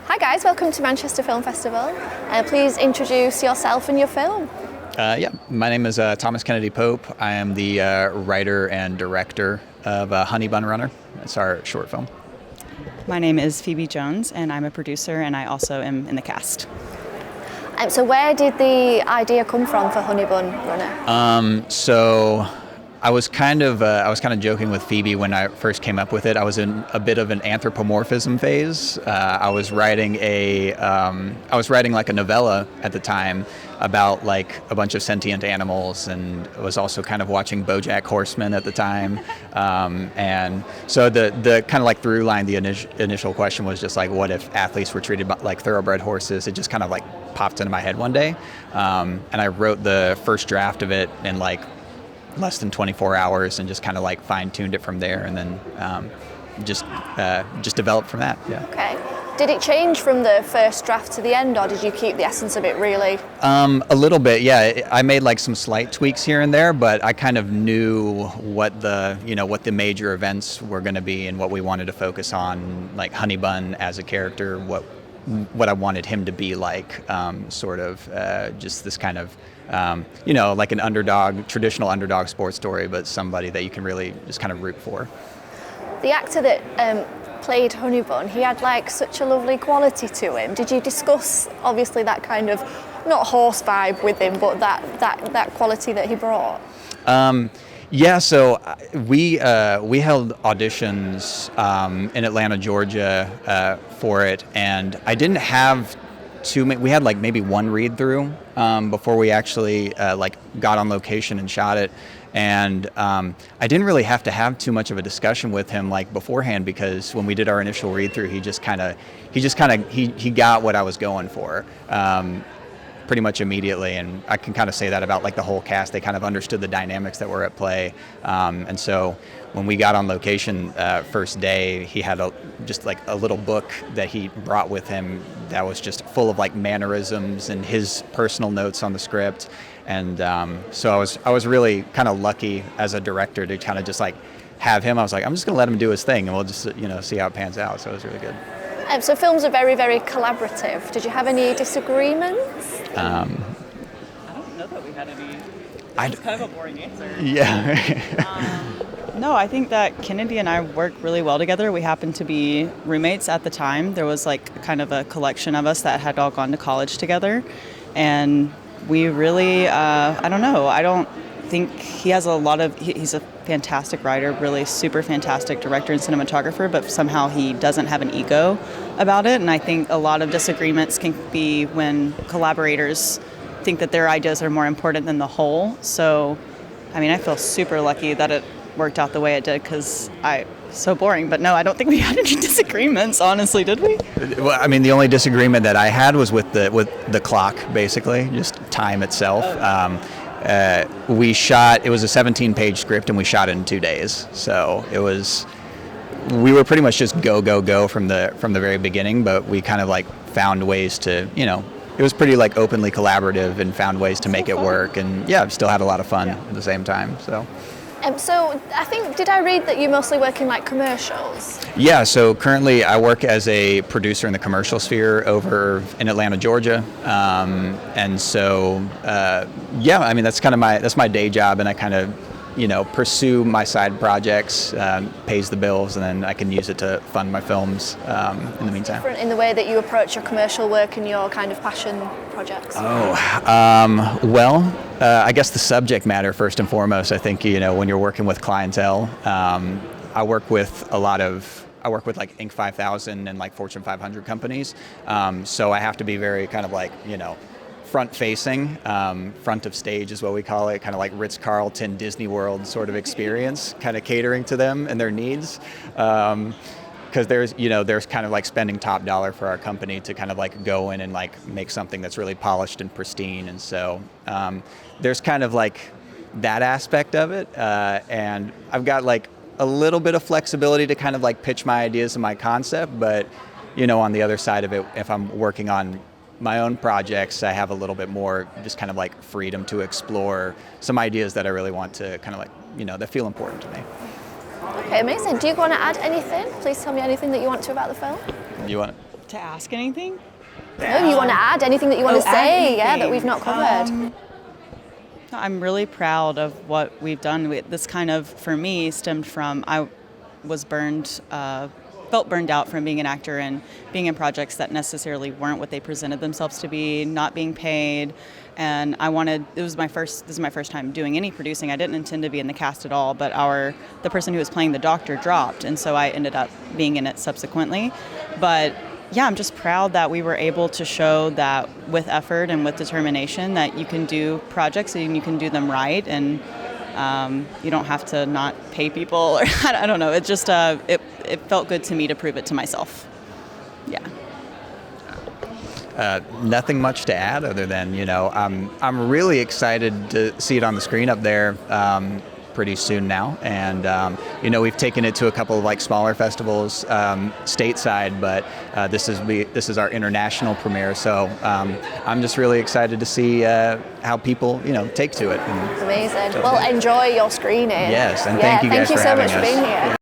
Hi guys, welcome to Manchester Film Festival. Please introduce yourself and your film. My name is Thomas Kennedy Pope. I am the writer and director of Honeybun Runner. It's our short film. My name is Phoebe Jones, and I'm a producer, and I also am in the cast. So where did the idea come from for Honeybun Runner? So I was kind of joking with Phoebe when I first came up with it. I was in a bit of an anthropomorphism phase. I was writing like a novella at the time about like a bunch of sentient animals, and was also kind of watching BoJack Horseman at the time. And so the kind of like through line, the initial question was just like, what if athletes were treated like thoroughbred horses? It just kind of like popped into my head one day, and I wrote the first draft of it in like less than 24 hours and just kind of like fine-tuned it from there, and then just developed from that. Yeah. Okay. Did it change from the first draft to the end, or did you keep the essence of it really? A little bit, yeah. I made like some slight tweaks here and there, but I kind of knew what the major events were going to be and what we wanted to focus on, like Honeybun as a character, what I wanted him to be like, just this kind of, like an underdog, traditional underdog sports story, but somebody that you can really just kind of root for. The actor that played Honeybun, he had like such a lovely quality to him. Did you discuss obviously that kind of, not horse vibe with him, but that quality that he brought? Yeah, so we held auditions in Atlanta, Georgia for it, and I didn't have too many. We had like maybe one read through before we actually got on location and shot it, and I didn't really have to have too much of a discussion with him like beforehand, because when we did our initial read through, he got what I was going for. Pretty much immediately, and I can kind of say that about like the whole cast. They kind of understood the dynamics that were at play, and so when we got on location first day, he had just like a little book that he brought with him that was just full of like mannerisms and his personal notes on the script, and so I was really kind of lucky as a director to kind of just like have him. I was like, I'm just gonna let him do his thing, and we'll just see how it pans out. So it was really good. So films are very, very collaborative. Did you have any disagreements? I don't know that we had any. It's kind of a boring answer. Yeah. No, I think that Kennedy and I work really well together. We happened to be roommates at the time. There was like kind of a collection of us that had all gone to college together. And we really, I don't know, I don't think he has he's a fantastic writer, really super fantastic director and cinematographer, but somehow he doesn't have an ego about it. And I think a lot of disagreements can be when collaborators think that their ideas are more important than the whole. So, I mean, I feel super lucky that it worked out the way it did, because so boring, but no, I don't think we had any disagreements, honestly, did we? Well, I mean, the only disagreement that I had was with the clock, basically, just time itself. We shot, it was a 17-page script, and we shot it in 2 days. So we were pretty much just go from the very beginning, but we kind of like found ways to, it was pretty like openly collaborative, and found ways to make it work, and yeah, still had a lot of fun at the same time. So I think, did I read that you mostly work in like commercials? Yeah, so currently I work as a producer in the commercial sphere over in Atlanta, Georgia, and so I mean that's my day job, and I kind of pursue my side projects, pays the bills, and then I can use it to fund my films in the meantime. Different in the way that you approach your commercial work and your kind of passion projects? I guess the subject matter first and foremost. I think when you're working with clientele, I work with like Inc. 5000 and like Fortune 500 companies, so I have to be very kind of like front-facing, front of stage is what we call it, kind of like Ritz-Carlton, Disney World sort of experience, kind of catering to them and their needs. Because there's kind of like spending top dollar for our company to kind of like go in and like make something that's really polished and pristine. And so there's kind of like that aspect of it. And I've got like a little bit of flexibility to kind of like pitch my ideas and my concept. But, on the other side of it, if I'm working on my own projects, I have a little bit more just kind of like freedom to explore some ideas that I really want to kind of like, that feel important to me. Okay, amazing. Do you want to add anything? Please tell me anything that you want to about the film. You want To ask anything? No, you want to add anything that you want to say? Yeah, that we've not covered. I'm really proud of what we've done. This kind of, for me, stemmed from I was felt burned out from being an actor and being in projects that necessarily weren't what they presented themselves to be, not being paid. And this is my first time doing any producing. I didn't intend to be in the cast at all, but the person who was playing the doctor dropped, and so I ended up being in it subsequently. But yeah, I'm just proud that we were able to show that with effort and with determination that you can do projects and you can do them right, and you don't have to not pay people, or I don't know. It just it felt good to me to prove it to myself. Yeah. Nothing much to add other than, I'm really excited to see it on the screen up there pretty soon now, and we've taken it to a couple of like smaller festivals stateside, but this is our international premiere, so I'm just really excited to see how people take to it. Amazing. Well, enjoy your screening. Yes, and thank you guys thank you for so having much for us. being here.